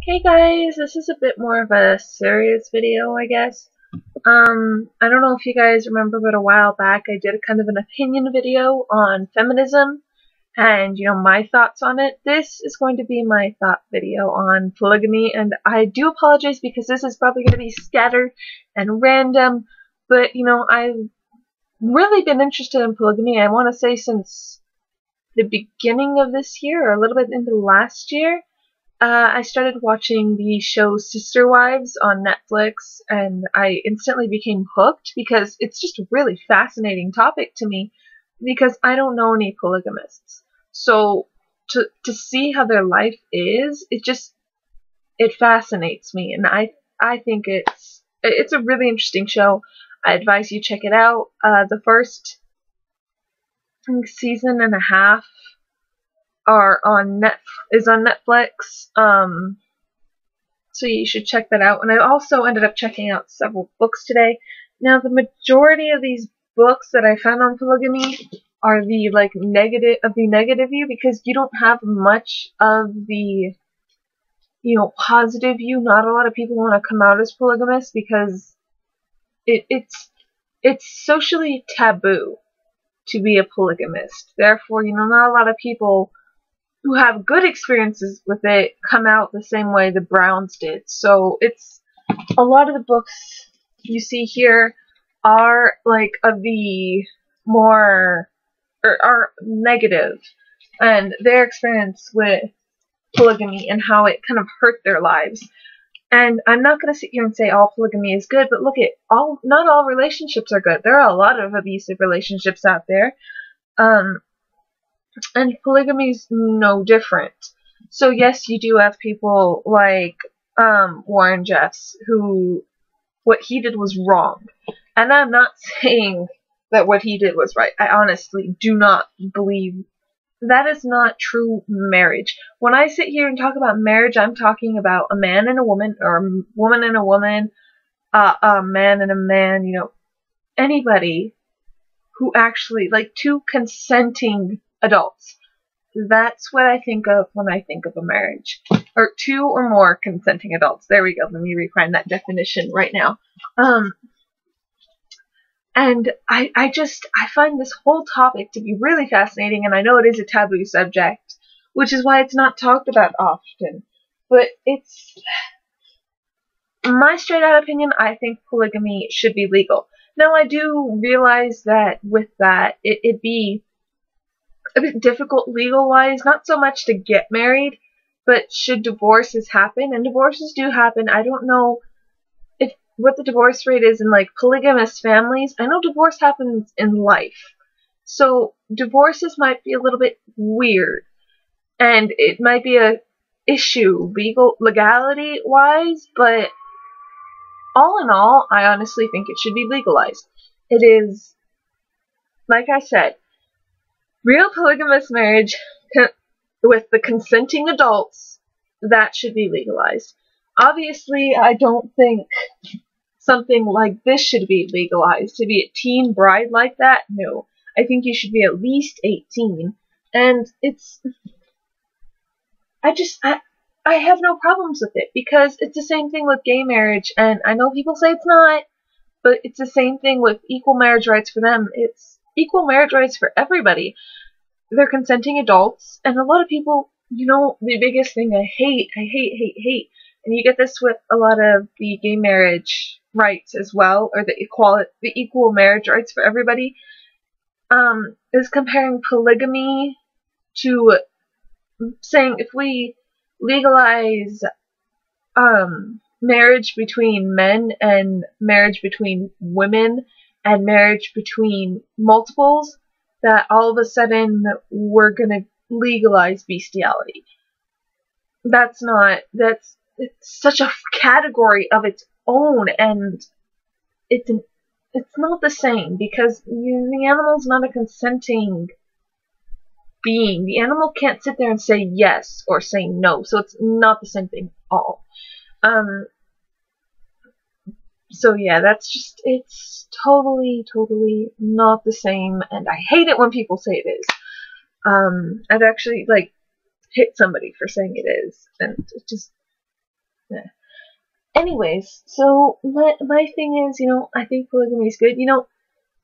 Hey guys, this is a bit more of a serious video, I guess. I don't know if you guys remember, but a while back I did a kind of an opinion video on feminism and, my thoughts on it. This is going to be my thought video on polygamy, and I do apologize because this is probably going to be scattered and random, but, I've really been interested in polygamy, I want to say since the beginning of this year, or a little bit into last year. I started watching the show Sister Wives on Netflix, and I instantly became hooked because it's just a really fascinating topic to me because I don't know any polygamists. So to see how their life is, it fascinates me, and I think it's a really interesting show. I advise you check it out. The first season and a half is on Netflix. So you should check that out. And I also ended up checking out several books today. Now, the majority of these books that I found on polygamy are the negative view, because you don't have much of the positive view. Not a lot of people want to come out as polygamists because it's socially taboo to be a polygamist. Therefore, not a lot of people who have good experiences with it come out the same way the Browns did. So it's a lot of the books you see here are of the more are negative, and their experience with polygamy and how it kind of hurt their lives. And I'm not going to sit here and say all polygamy is good, but look at not all relationships are good. There are a lot of abusive relationships out there. And polygamy is no different. So yes, you do have people like Warren Jeffs, who what he did was wrong. And I'm not saying that what he did was right. I honestly do not believe that is not true marriage. When I sit here and talk about marriage, I'm talking about a man and a woman, or a woman and a woman, a man and a man, anybody who actually, two consenting adults. That's what I think of when I think of a marriage. Or two or more consenting adults. There we go. Let me refine that definition right now. And I find this whole topic to be really fascinating, and I know it is a taboo subject, which is why it's not talked about often. But it's my straight out opinion. I think polygamy should be legal. Now, I do realize that with that, it'd be a bit difficult legal-wise, not so much to get married, but should divorces happen, and divorces do happen. I don't know what the divorce rate is in polygamous families. I know divorce happens in life, so divorces might be a little bit weird, and it might be a issue legality-wise, but all in all, I honestly think it should be legalized. It is, like I said, real polygamous marriage with the consenting adults, that should be legalized. Obviously, I don't think something like this should be legalized. To be a teen bride like that, no. I think you should be at least 18. And I have no problems with it, because it's the same thing with gay marriage, and I know people say it's not, but it's the same thing with equal marriage rights for them. It's equal marriage rights for everybody. They're consenting adults, and a lot of people, the biggest thing I hate, and you get this with a lot of the gay marriage rights as well, or the equal marriage rights for everybody, is comparing polygamy to saying if we legalize marriage between men and marriage between women and marriage between multiples, that all of a sudden we're gonna legalize bestiality. It's such a category of its own, and it's not the same, because the animal's not a consenting being. The animal can't sit there and say yes or say no, so it's not the same thing at all. So yeah, it's totally not the same, and I hate it when people say it is. I've actually hit somebody for saying it is, and it just Yeah. Anyways, so my thing is, I think polygamy is good.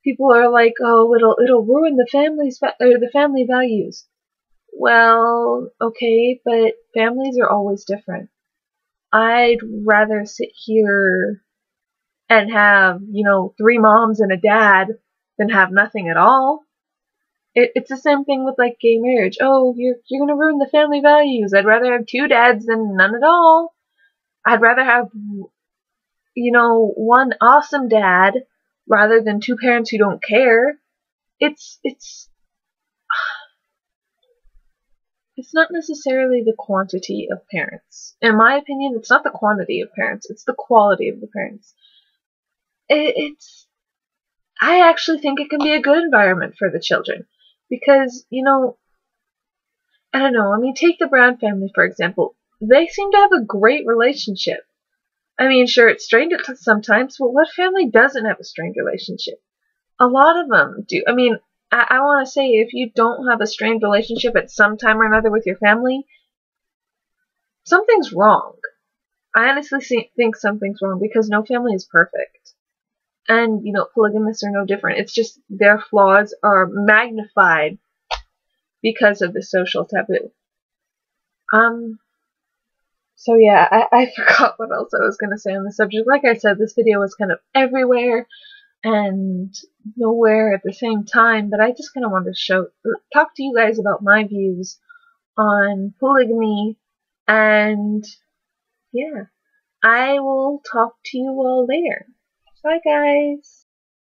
People are like, oh, it'll ruin the or the family values. Well, okay, but families are always different. I'd rather sit here and have, three moms and a dad than have nothing at all. It's the same thing with like gay marriage. Oh, you're gonna ruin the family values. I'd rather have two dads than none at all. I'd rather have, one awesome dad rather than two parents who don't care. It's not necessarily the quantity of parents. In my opinion, it's not the quantity of parents, it's the quality of the parents. I actually think it can be a good environment for the children. Because, I don't know, I mean, take the Brown family, for example. They seem to have a great relationship. I mean, sure, it's strained at sometimes, but what family doesn't have a strained relationship? A lot of them do. I mean, I want to say, if you don't have a strained relationship at some time or another with your family, something's wrong. I honestly think something's wrong because no family is perfect. And, polygamists are no different. It's just their flaws are magnified because of the social taboo. So yeah, I forgot what else I was going to say on the subject. Like I said, this video was kind of everywhere and nowhere at the same time, but I just kind of wanted to talk to you guys about my views on polygamy, and yeah, I will talk to you all later. Bye guys!